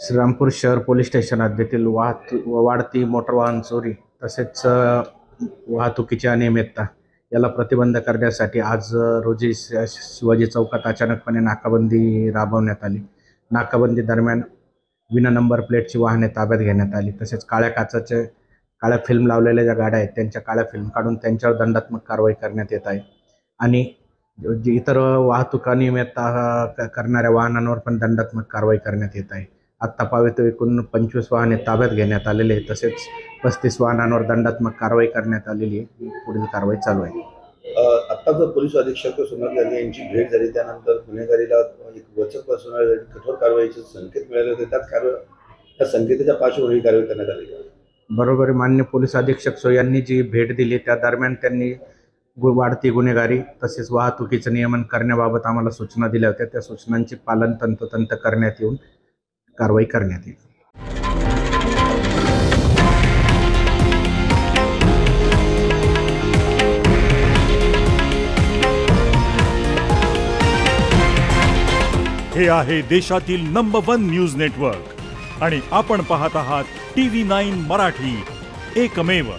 श्रीरामपूर शहर police station हद्दीतील वाढती मोटार वाहन चोरी तसेच वाहतुकीची अनियमितता याला प्रतिबंध करण्यासाठी आज रोजी शिवाजी चौकात अचानकपणे नाकाबंदी राबवण्यात आली। नाकाबंदी दरम्यान विना नंबर प्लेटची वाहने ताब्यात घेण्यात आली। तसेच काळ्या फिल्म लावलेल्या ज्या गाड्या आहेत त्यांच्या काळ्या फिल्म काढून त्यांच्यावर दंडात्मक कारवाई करण्यात येत आहे आणि जी इतर वाहतूक अनियमितता करणाऱ्या वाहनांवर पण दंडात्मक कारवाई करण्यात येत आहे। आत्तापर्यंत एकूण 25 वाहने ताब्यात घेण्यात आलेले आहेत। तसेच 35 वाहनांवर दंडात्मक कारवाई करण्यात आलेली आहे। पुढील कारवाई चालू आहे। आता जो पोलीस अधीक्षक सोनाली यांची भेट झाली त्यानंतर गुन्हेगारीला एक वचक बसवणारे कठोर कारवाईचे संकेत मिळाले होते। त्या संकेताच्या पार्श्वभूमीवर कारवाई करण्यात आली। बरोबर, माननीय पोलीस अधीक्षक सो यांनी जी भेट दिली त्या दरम्यान त्यांनी वाढती गुन्हेगारी तसेच वाहतुकीचं नियमन करण्याबाबत आम्हाला सूचना दिल्या होत्या। त्या सूचनांचे पालन तंतोतंत करण्यात येऊन कारवाई करण्यात येईल। हे आहे देशातील नंबर 1 न्यूज नेटवर्क आणि आपण पाहत आहात TV9 मराठी, एकमेव।